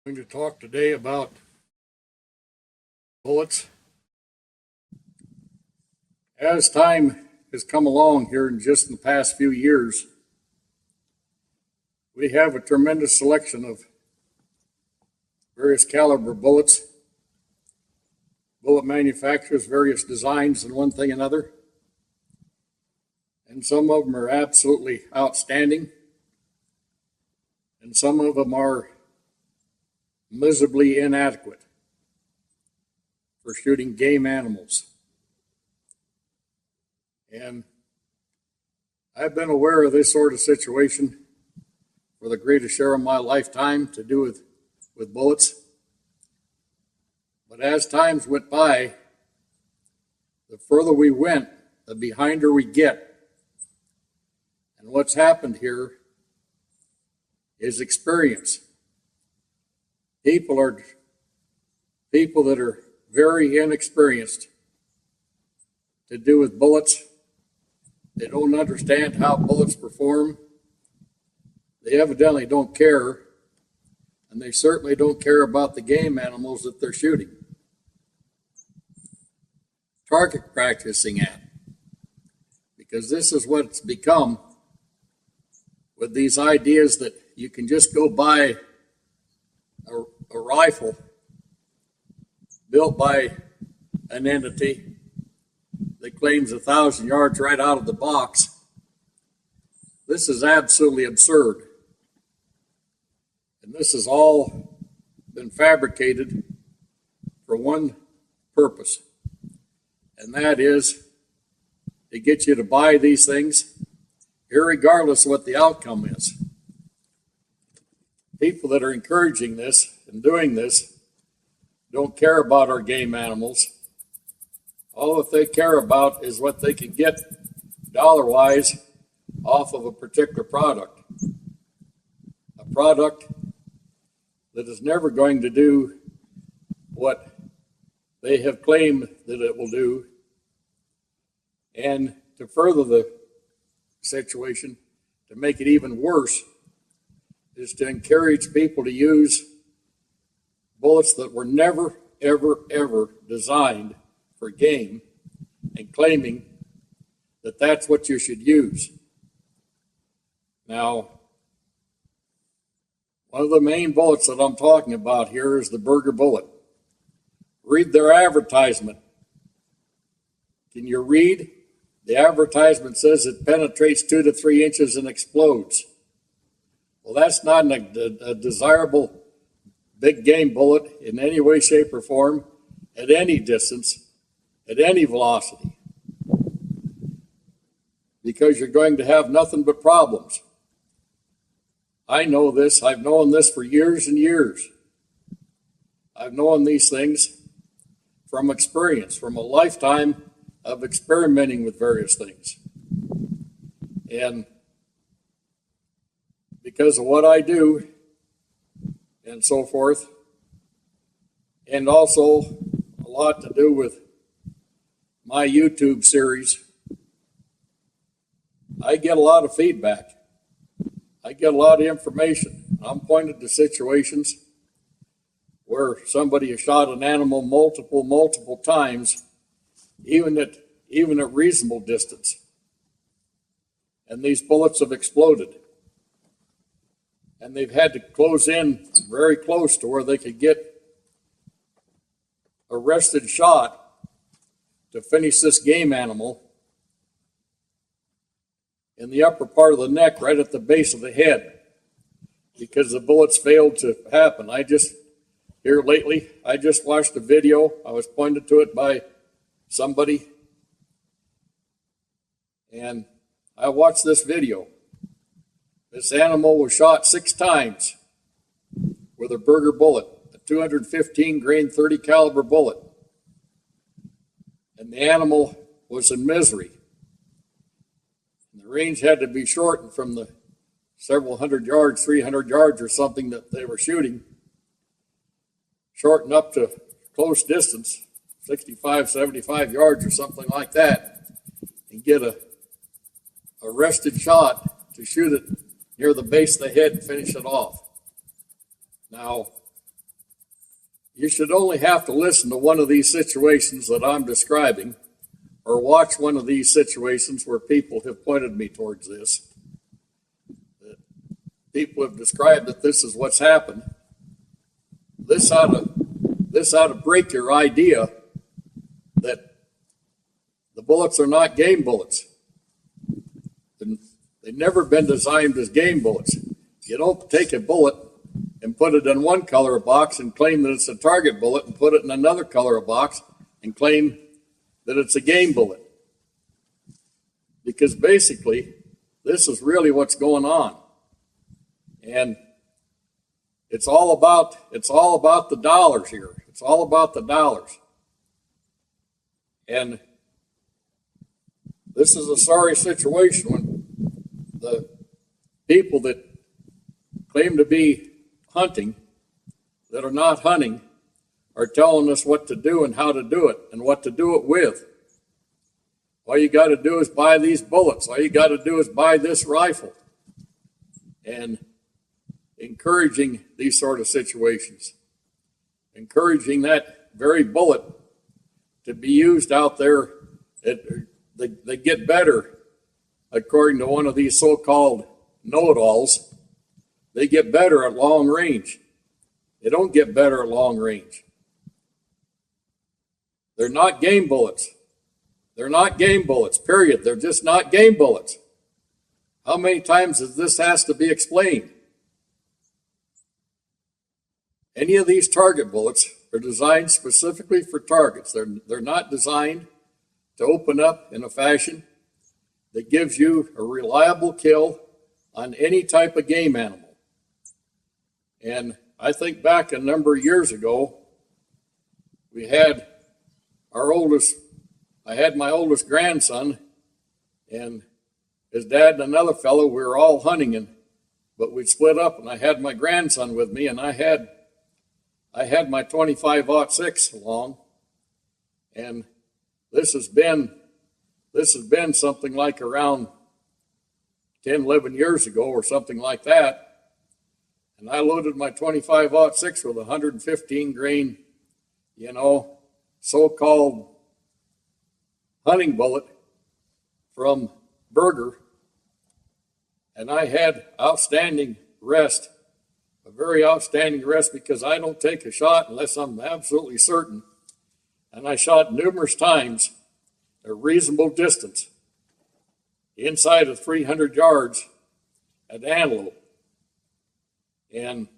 I'm going to talk today about bullets. As time has come along here in just in the past few years, we have a tremendous selection of various caliber bullets, bullet manufacturers, various designs and one thing another. And some of them are absolutely outstanding, and some of them are miserably inadequate for shooting game animals. And I've been aware of this sort of situation for the greatest share of my lifetime to do with bullets. But as times went by, the further we went, the behinder we get. And what's happened here is experience. People that are very inexperienced to do with bullets. They don't understand how bullets perform. They evidently don't care, and they certainly don't care about the game animals that they're shooting. Target practicing at, because this is what it's become with these ideas that you can just go buy a rifle built by an entity that claims 1,000 yards right out of the box. This is absolutely absurd. And this has all been fabricated for one purpose, and that is to get you to buy these things, irregardless of what the outcome is. People that are encouraging this and doing this don't care about our game animals. All that they care about is what they can get dollar-wise off of a particular product. A product that is never going to do what they have claimed that it will do. And to further the situation, to make it even worse, is to encourage people to use bullets that were never, ever, ever designed for game, and claiming that that's what you should use. Now, one of the main bullets that I'm talking about here is the Burger bullet. Read their advertisement. Can you read? The advertisement says it penetrates 2 to 3 inches and explodes. Well, that's not a desirable big game bullet in any way, shape, or form, at any distance, at any velocity, because you're going to have nothing but problems. I know this. I've known this for years and years. I've known these things from experience, from a lifetime of experimenting with various things. And because of what I do and so forth, and also a lot to do with my YouTube series, I get a lot of feedback. I get a lot of information. I'm pointed to situations where somebody has shot an animal multiple times, even at reasonable distance, and these bullets have exploded. And they've had to close in very close to where they could get a rested shot to finish this game animal in the upper part of the neck, right at the base of the head, because the bullets failed to happen. Here lately, I just watched a video. I was pointed to it by somebody, and I watched this video. This animal was shot 6 times with a Burger bullet, a 215 grain 30 caliber bullet. And the animal was in misery. And the range had to be shortened from the several hundred yards, 300 yards or something that they were shooting, shortened up to close distance, 65, 75 yards or something like that, and get a rested shot to shoot it near the base of the head and finish it off. Now, you should only have to listen to one of these situations that I'm describing, or watch one of these situations where people have pointed me towards this. People have described that this is what's happened. This ought to break your idea that the bullets are not game bullets. They've never been designed as game bullets. You don't take a bullet and put it in one color box and claim that it's a target bullet, and put it in another color box and claim that it's a game bullet. Because basically, this is really what's going on. And it's all about the dollars here. It's all about the dollars. And this is a sorry situation when the people that claim to be hunting, that are not hunting, are telling us what to do and how to do it and what to do it with. All you got to do is buy these bullets. All you got to do is buy this rifle. And encouraging these sort of situations, encouraging that very bullet to be used out there. They get better, according to one of these so-called know-it-alls. They get better at long range. They don't get better at long range. They're not game bullets. They're not game bullets, period. They're just not game bullets. How many times does this has to be explained? Any of these target bullets are designed specifically for targets. They're not designed to open up in a fashion that gives you a reliable kill on any type of game animal. And I think back a number of years ago, I had my oldest grandson, and his dad and another fellow, we were all hunting, but we split up, and I had my grandson with me, and I had my 25-06 along, and this has been something like around 10, 11 years ago or something like that. And I loaded my 25-06 with a 115 grain, so-called hunting bullet from Berger. And I had outstanding rest, a very outstanding rest, because I don't take a shot unless I'm absolutely certain. And I shot numerous times at a reasonable distance, inside of 300 yards at antelope. And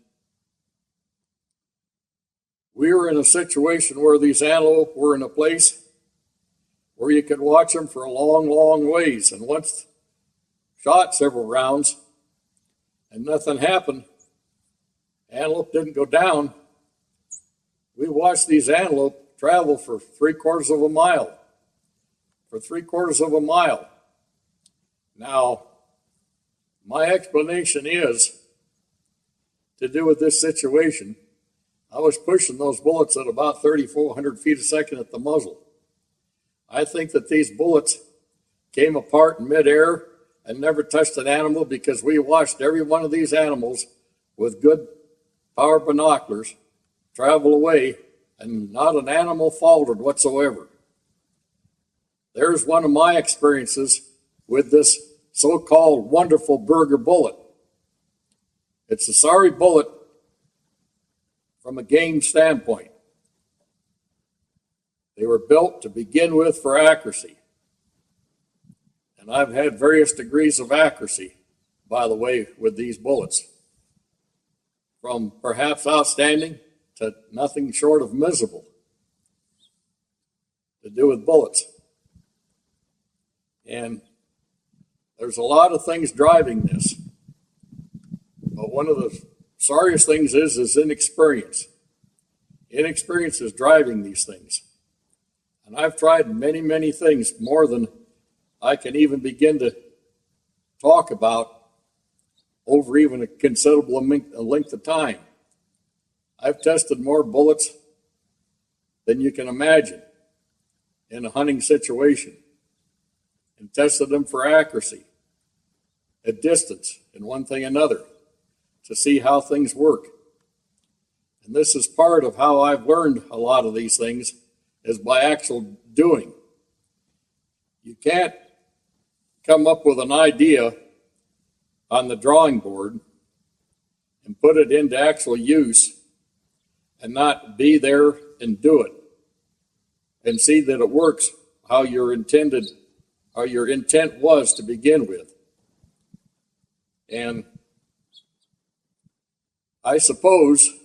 we were in a situation where these antelope were in a place where you could watch them for a long, long ways. And once shot several rounds and nothing happened, antelope didn't go down, we watched these antelope travel for 3/4 of a mile. For 3/4 of a mile. Now, my explanation is to do with this situation. I was pushing those bullets at about 3,400 feet a second at the muzzle. I think that these bullets came apart in midair and never touched an animal, because we watched every one of these animals with good power binoculars travel away, and not an animal faltered whatsoever. There's one of my experiences with this so-called wonderful Berger bullet. It's a sorry bullet from a game standpoint. They were built to begin with for accuracy. And I've had various degrees of accuracy, by the way, with these bullets. From perhaps outstanding to nothing short of miserable to do with bullets. And there's a lot of things driving this. But one of the sorriest things is inexperience. Inexperience is driving these things. And I've tried many, many things, more than I can even begin to talk about over even a considerable length of time. I've tested more bullets than you can imagine in a hunting situation, and tested them for accuracy at distance and one thing another to see how things work. And this is part of how I've learned a lot of these things, is by actual doing. You can't come up with an idea on the drawing board and put it into actual use and not be there and do it and see that it works how your intent was to begin with. And I suppose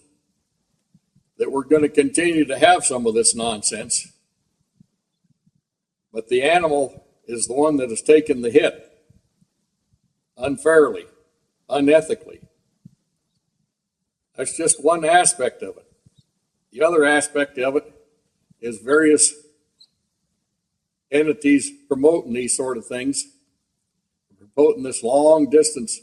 that we're going to continue to have some of this nonsense, but the animal is the one that has taken the hit unfairly, unethically. That's just one aspect of it. The other aspect of it is various entities promoting these sort of things, promoting this long distance,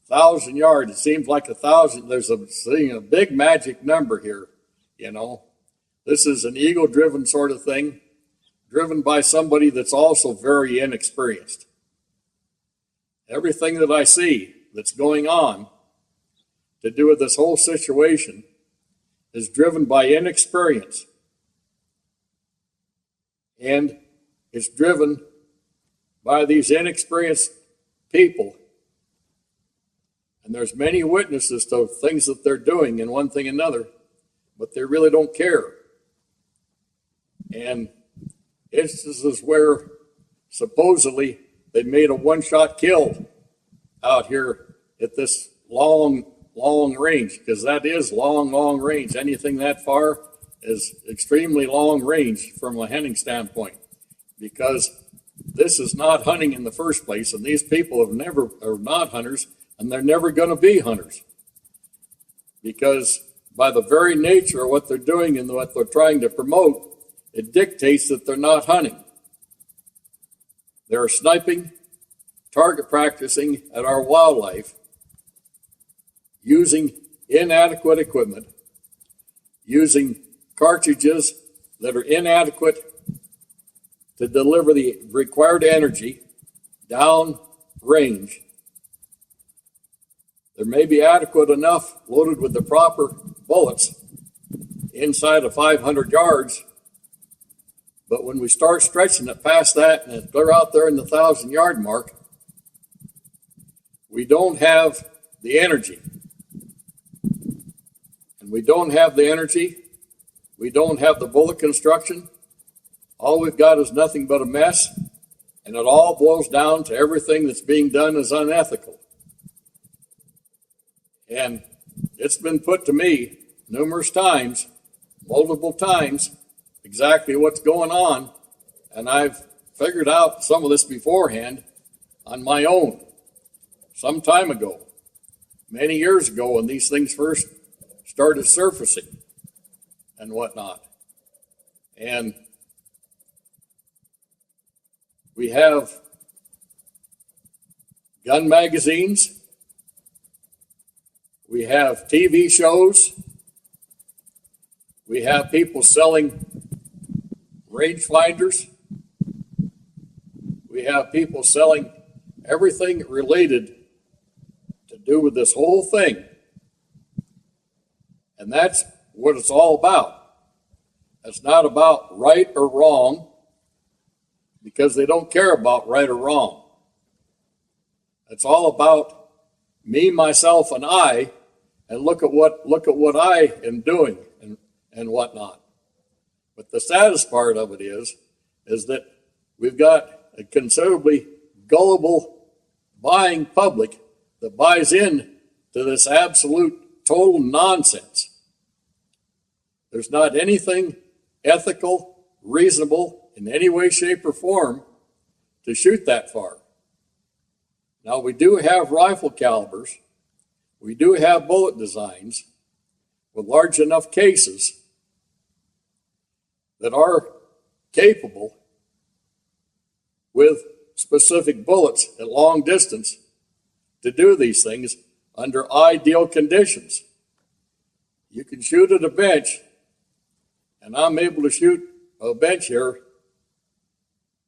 1,000 yards. It seems like 1,000. There's a big magic number here, you know. This is an ego-driven sort of thing, driven by somebody that's also very inexperienced. Everything that I see that's going on to do with this whole situation is driven by inexperience. And it's driven by these inexperienced people. And there's many witnesses to things that they're doing and one thing and another, but they really don't care. And this is where supposedly they made a one-shot kill out here at this long range, because that is long range. Anything that far is extremely long range from a hunting standpoint, because this is not hunting in the first place, and these people are not hunters, and they're never going to be hunters, because by the very nature of what they're doing and what they're trying to promote, it dictates that they're not hunting. They're sniping, target practicing at our wildlife, using inadequate equipment, using cartridges that are inadequate to deliver the required energy down range. There may be adequate enough loaded with the proper bullets inside of 500 yards, but when we start stretching it past that and they're out there in the 1,000-yard mark, we don't have the energy. And we don't have the energy. We don't have the bullet construction. All we've got is nothing but a mess, and it all boils down to everything that's being done is unethical. And it's been put to me numerous times, multiple times, exactly what's going on, and I've figured out some of this beforehand on my own some time ago, many years ago, when these things first started surfacing and whatnot. And we have gun magazines, we have TV shows, we have people selling rangefinders, we have people selling everything related to do with this whole thing. And that's what it's all about. It's not about right or wrong, because they don't care about right or wrong. It's all about me, myself, and I, and look at what I am doing and whatnot. But the saddest part of it is that we've got a considerably gullible buying public that buys in to this absolute total nonsense. There's not anything ethical, reasonable, in any way, shape, or form to shoot that far. Now, we do have rifle calibers. We do have bullet designs with large enough cases that are capable with specific bullets at long distance to do these things under ideal conditions. You can shoot at a bench, and I'm able to shoot a bench here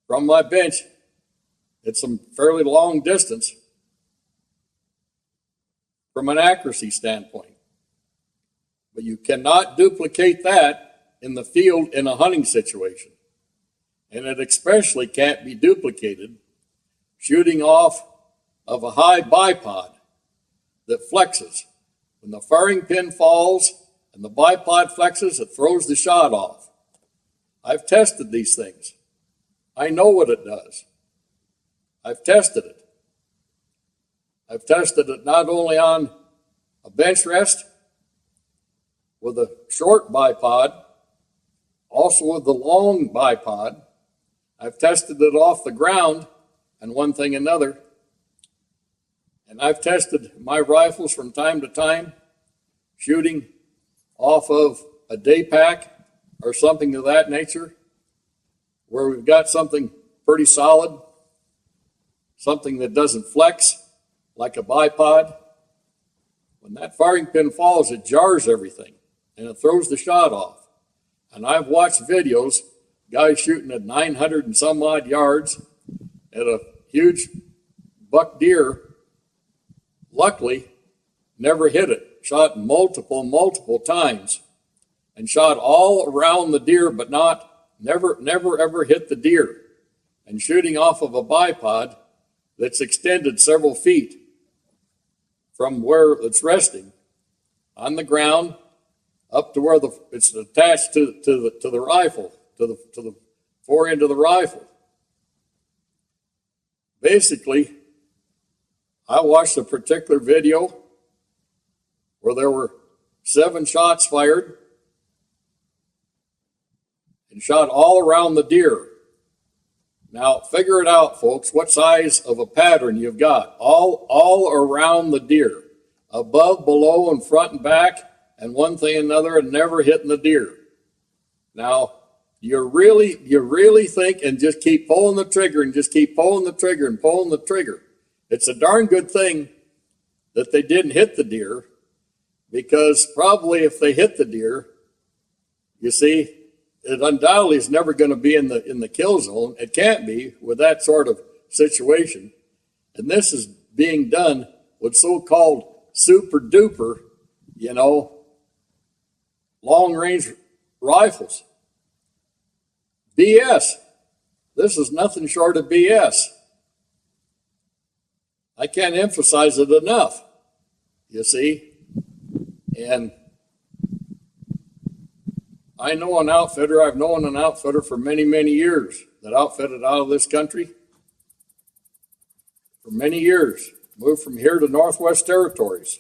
from my bench at some fairly long distance from an accuracy standpoint. But you cannot duplicate that in the field in a hunting situation. And it especially can't be duplicated shooting off of a high bipod that flexes. When the firing pin falls and the bipod flexes, it throws the shot off. I've tested these things. I know what it does. I've tested it. I've tested it not only on a bench rest with a short bipod, also with the long bipod. I've tested it off the ground and one thing another. And I've tested my rifles from time to time, shooting off of a day pack or something of that nature, where we've got something pretty solid, something that doesn't flex like a bipod. When that firing pin falls, it jars everything and it throws the shot off. And I've watched videos, guys shooting at 900 and some odd yards at a huge buck deer, luckily never hit it, shot multiple times and shot all around the deer, but never ever hit the deer, and shooting off of a bipod that's extended several feet from where it's resting on the ground up to where it's attached to the rifle, to the fore end of the rifle. Basically, I watched a particular video where there were 7 shots fired and shot all around the deer. Now, figure it out, folks, what size of a pattern you've got. All around the deer, above, below, and front and back, and one thing and another, and never hitting the deer. Now, you really think and just keep pulling the trigger and just keep pulling the trigger and pulling the trigger. It's a darn good thing that they didn't hit the deer, because probably if they hit the deer, you see, it undoubtedly is never going to be in the kill zone. It can't be with that sort of situation. And this is being done with so-called super duper, long range rifles. BS. This is nothing short of BS. I can't emphasize it enough, you see. And I've known an outfitter for many, many years that outfitted out of this country for many years, moved from here to Northwest Territories.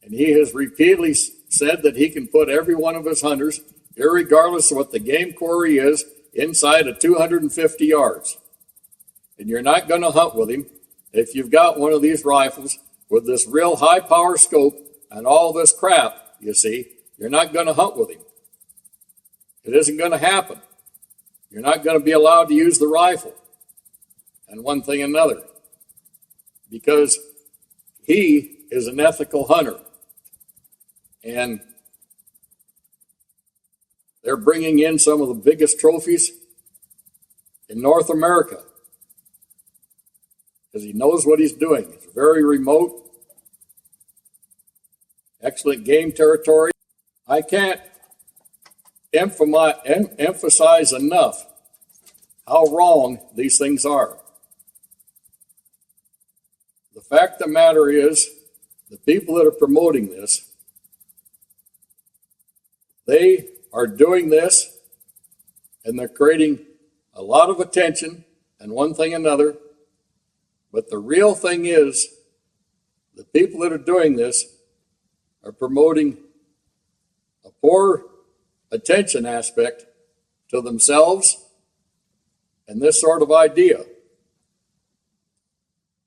And he has repeatedly said that he can put every one of his hunters, irregardless of what the game quarry is, inside of 250 yards. And you're not going to hunt with him if you've got one of these rifles with this real high power scope and all this crap, you see. You're not going to hunt with him. It isn't going to happen. You're not going to be allowed to use the rifle. And one thing another. Because he is an ethical hunter. And they're bringing in some of the biggest trophies in North America. Because he knows what he's doing. It's very remote. Excellent game territory. I can't emphasize enough how wrong these things are. The fact of the matter is, the people that are promoting this, they are doing this and they're creating a lot of attention and one thing another. But the real thing is, the people that are doing this are promoting a poor attention aspect to themselves and this sort of idea.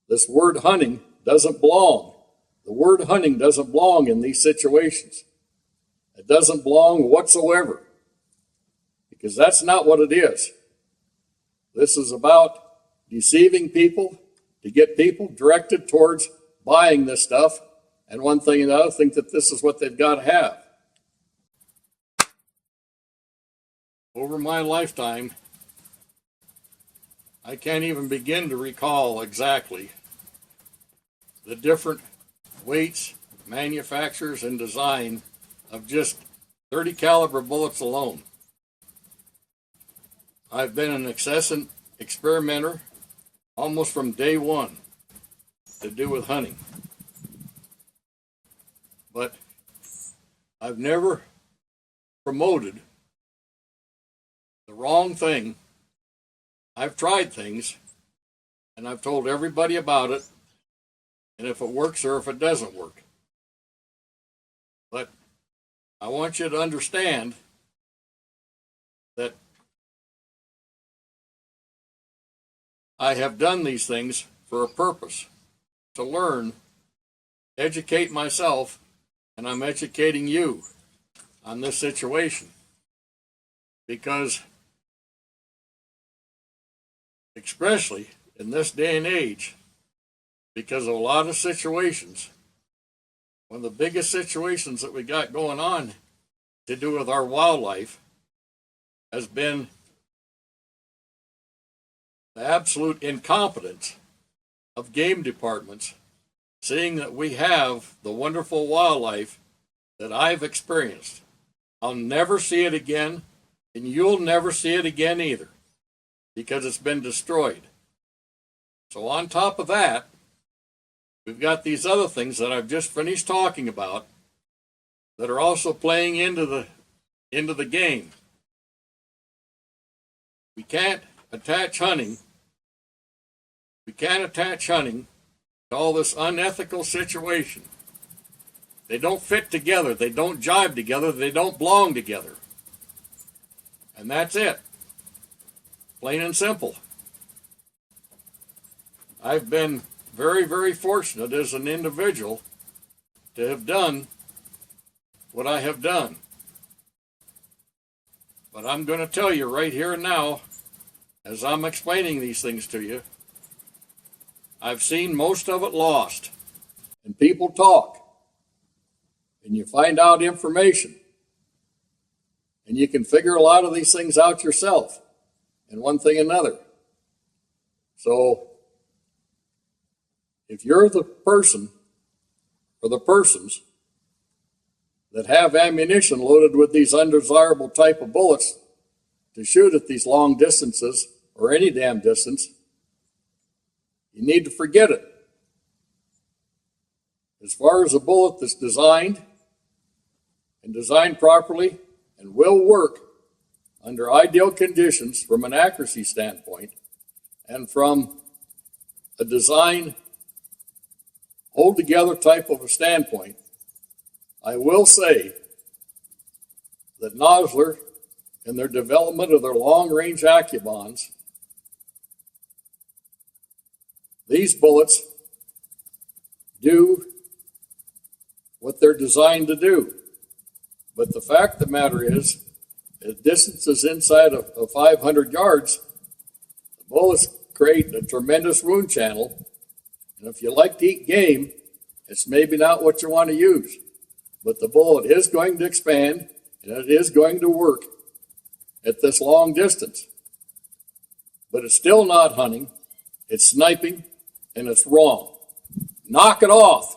This word hunting doesn't belong. The word hunting doesn't belong in these situations. It doesn't belong whatsoever, because that's not what it is. This is about deceiving people to get people directed towards buying this stuff, and one thing and another, think that this is what they've got to have. Over my lifetime, I can't even begin to recall exactly the different weights, manufacturers, and design of just 30 caliber bullets alone. I've been an incessant experimenter almost from day one to do with hunting. But I've never promoted the wrong thing. I've tried things and I've told everybody about it, and if it works or if it doesn't work. But I want you to understand that I have done these things for a purpose, to learn, educate myself, and I'm educating you on this situation. Because, especially in this day and age, because of a lot of situations, one of the biggest situations that we got going on to do with our wildlife has been the absolute incompetence of game departments, seeing that we have the wonderful wildlife that I've experienced. I'll never see it again, and you'll never see it again either, because it's been destroyed. So on top of that, we've got these other things that I've just finished talking about that are also playing into the game. We can't attach hunting to all this unethical situation. They don't fit together. They don't jibe together. They don't belong together. And that's it. Plain and simple. I've been very, very fortunate as an individual to have done what I have done. But I'm going to tell you right here and now, as I'm explaining these things to you, I've seen most of it lost. And people talk. And you find out information. And you can figure a lot of these things out yourself. And one thing another. So, if you're the person or the persons that have ammunition loaded with these undesirable type of bullets to shoot at these long distances or any damn distance, you need to forget it. As far as a bullet that's designed and designed properly and will work under ideal conditions from an accuracy standpoint and from a design hold together type of a standpoint, I will say that Nosler, in their development of their long-range AccuBonds, these bullets do what they're designed to do. But the fact of the matter is, at distances inside of 500 yards, the bullets create a tremendous wound channel. And if you like to eat game, it's maybe not what you want to use. But the bullet is going to expand, and it is going to work at this long distance. But it's still not hunting, it's sniping, and it's wrong. Knock it off.